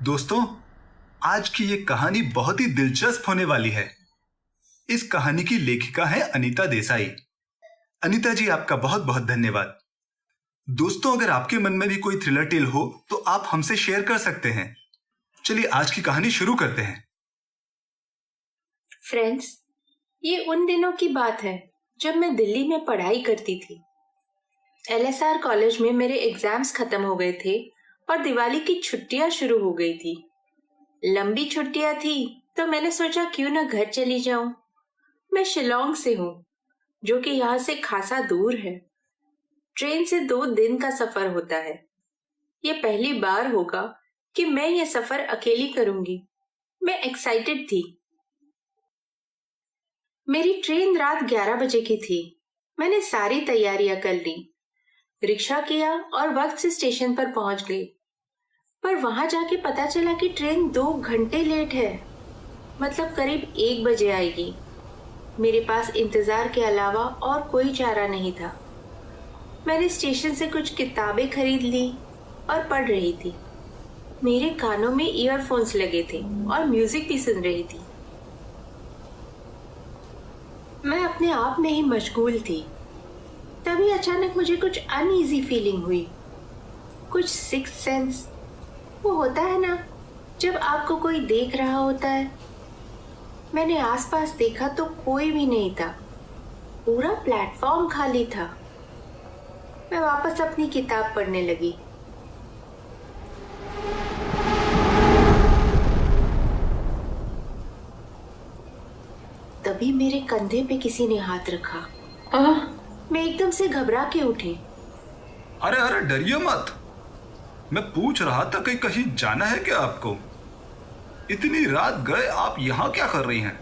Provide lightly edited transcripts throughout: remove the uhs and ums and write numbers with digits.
दोस्तों, आज की ये कहानी बहुत ही दिलचस्प होने वाली है। इस कहानी की लेखिका है अनीता देसाई। अनीता जी, आपका बहुत बहुत धन्यवाद। दोस्तों, अगर आपके मन में भी कोई थ्रिलर टेल हो तो आप हमसे शेयर कर सकते हैं। चलिए आज की कहानी शुरू करते हैं। फ्रेंड्स, ये उन दिनों की बात है जब मैं दिल्ली में पढ़ाई करती थी। LSR कॉलेज में मेरे एग्जाम्स खत्म हो गए थे और दिवाली की छुट्टियां शुरू हो गई थी। लंबी छुट्टियां थी तो मैंने सोचा क्यों ना घर चली जाऊं। मैं शिलोंग से हूँ, जो कि यहाँ से खासा दूर है। ट्रेन से 2 दिन का सफर होता है। ये पहली बार होगा कि मैं ये सफर अकेली करूंगी। मैं एक्साइटेड थी। मेरी ट्रेन रात 11 बजे की थी। मैंने सारी तैयारियां कर ली, रिक्शा किया और वक्त से स्टेशन पर पहुंच गई। पर वहां जाके पता चला कि ट्रेन 2 घंटे लेट है, मतलब करीब 1 बजे आएगी। मेरे पास इंतजार के अलावा और कोई चारा नहीं था। मैंने स्टेशन से कुछ किताबें खरीद ली और पढ़ रही थी। मेरे कानों में ईयरफोन्स लगे थे और म्यूजिक भी सुन रही थी। मैं अपने आप में ही मशगूल थी। तभी अचानक मुझे कुछ अनईजी फीलिंग हुई, कुछ सिक्स सेंस। वो होता है ना, जब आपको कोई देख रहा होता है। मैंने आसपास देखा तो कोई भी नहीं था। पूरा प्लेटफॉर्म खाली था। मैं वापस अपनी किताब पढ़ने लगी। तभी मेरे कंधे पे किसी ने हाथ रखा। मैं एकदम से घबरा के उठी। अरे अरे, डरिए मत। मैं पूछ रहा था कि कहीं जाना है क्या आपको? इतनी रात गए आप यहाँ क्या कर रही हैं?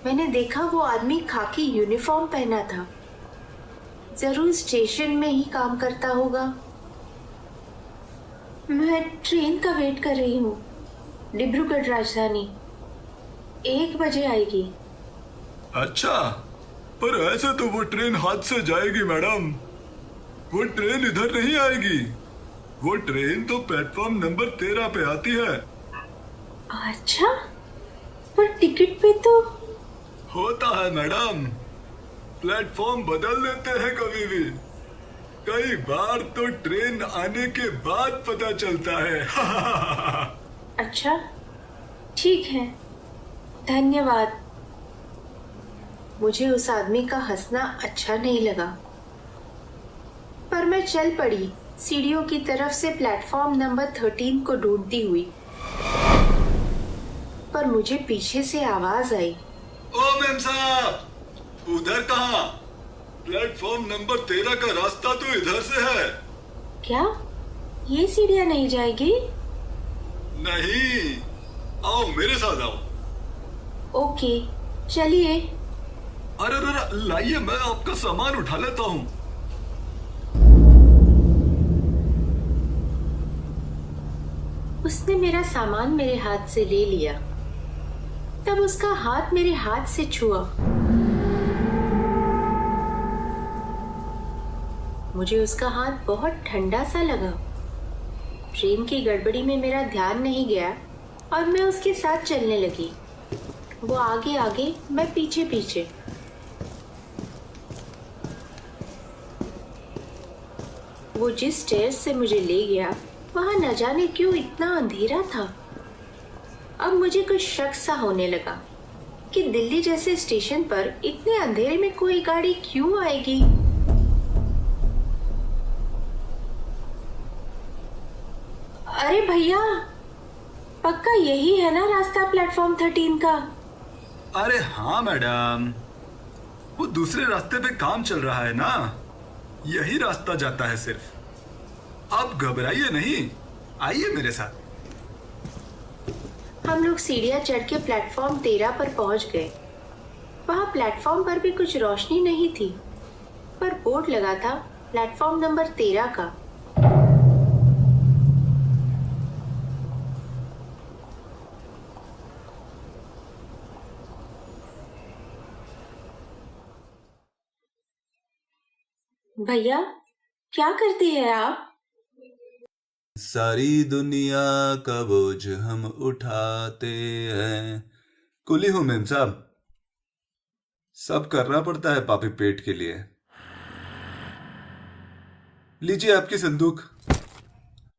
मैंने देखा वो आदमी खाकी यूनिफॉर्म पहना था। जरूर स्टेशन में ही काम करता होगा। मैं ट्रेन का वेट कर रही हूँ। डिब्रूगढ़ राजधानी 1 बजे आएगी। अच्छा, पर ऐसे तो वो ट्रेन हाथ से जाएगी मैडम। वो ट्रेन इधर नहीं आएगी। वो ट्रेन तो प्लेटफॉर्म नंबर 13 पे आती है। अच्छा, पर टिकट पे तो होता है मैडम, प्लेटफॉर्म बदल देते हैं कभी भी। कई बार तो ट्रेन आने के बाद पता चलता है। अच्छा, ठीक है, धन्यवाद। मुझे उस आदमी का हंसना अच्छा नहीं लगा, पर मैं चल पड़ी सीढ़ियों की तरफ से प्लेटफॉर्म नंबर 13 को ढूंढती हुई। पर मुझे पीछे से आवाज आई। ओ मैम साहब, उधर कहाँ? प्लेटफॉर्म नंबर 13 का रास्ता तो इधर से है। क्या ये सीढ़ियां नहीं जाएगी? नहीं, आओ मेरे साथ आओ। ओके, चलिए। अरे अरे, लाइए, मैं आपका सामान उठा लेता हूँ। उसने मेरा सामान मेरे हाथ से ले लिया। तब उसका हाथ मेरे हाथ से छुआ। मुझे उसका हाथ बहुत ठंडा सा लगा। ट्रेन की गड़बड़ी में मेरा ध्यान नहीं गया और मैं उसके साथ चलने लगी। वो आगे आगे, मैं पीछे पीछे। वो जिस स्टेयर्स से मुझे ले गया, वहां न जाने क्यों इतना अंधेरा था। अब मुझे कुछ शक सा होने लगा कि दिल्ली जैसे स्टेशन पर इतने अंधेरे में कोई गाड़ी क्यों आएगी। अरे भैया, पक्का यही है ना रास्ता प्लेटफॉर्म 13 का? अरे हाँ मैडम, वो दूसरे रास्ते पे काम चल रहा है ना। यही रास्ता जाता है सिर्फ। आप घबराइए नहीं, आइए मेरे साथ। हम लोग सीढ़ियां चढ़ के प्लेटफॉर्म 13 पर पहुंच गए। वहां प्लेटफॉर्म पर भी कुछ रोशनी नहीं थी, पर बोर्ड लगा था प्लेटफॉर्म नंबर 13 का। भैया, क्या करती है आप? सारी दुनिया का बोझ हम उठाते हैं। कुली हूं मेम साहब, सब करना पड़ता है पापी पेट के लिए। लीजिए आपकी संदूक,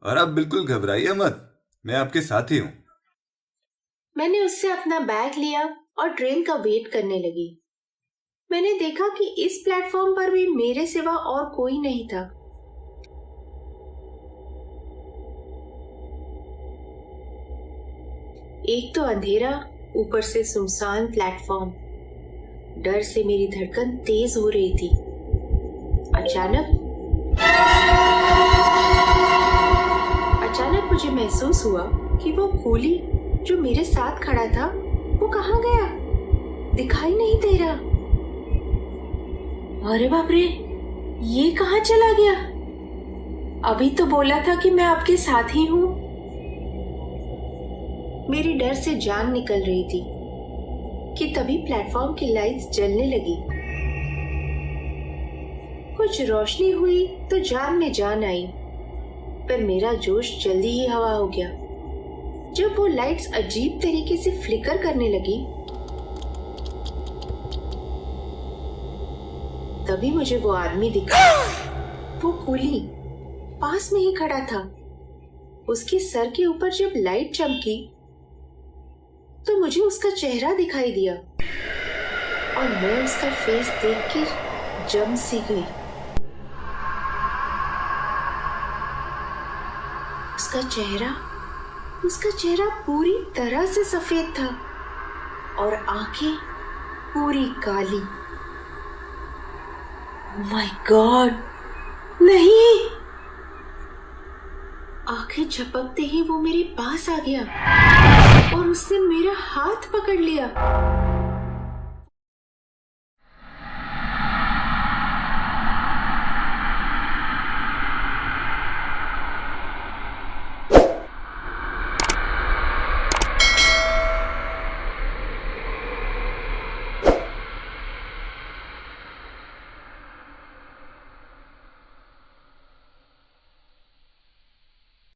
और आप बिल्कुल घबराइए मत, मैं आपके साथ ही हूं। मैंने उससे अपना बैग लिया और ट्रेन का वेट करने लगी। मैंने देखा कि इस प्लेटफॉर्म पर भी मेरे सिवा और कोई नहीं था। एक तो अंधेरा, ऊपर से सुनसान प्लेटफॉर्म। डर से मेरी धड़कन तेज हो रही थी। अचानक मुझे महसूस हुआ कि वो कूली जो मेरे साथ खड़ा था वो कहाँ गया, दिखाई नहीं दे रहा। अरे बाप रे, ये कहाँ चला गया? अभी तो बोला था कि मैं आपके साथ ही हूँ। मेरी डर से जान निकल रही थी कि तभी प्लेटफॉर्म की लाइट्स जलने लगी। कुछ रोशनी हुई तो जान में जान आई, पर मेरा जोश जल्दी ही हवा हो गया। जब वो लाइट्स अजीब तरीके से फ्लिकर करने लगी, तभी मुझे वो आदमी दिखा। वो कूली पास में ही खड़ा था। उसके सर के ऊपर जब लाइट चमकी तो मुझे उसका चेहरा दिखाई दिया और मैं उसका फेस देखकर जम सी गई। उसका चेहरा पूरी तरह से सफेद था और आंखें पूरी काली। माय गॉड, नहीं! आंखें झपकते ही वो मेरे पास आ गया और उसने मेरा हाथ पकड़ लिया।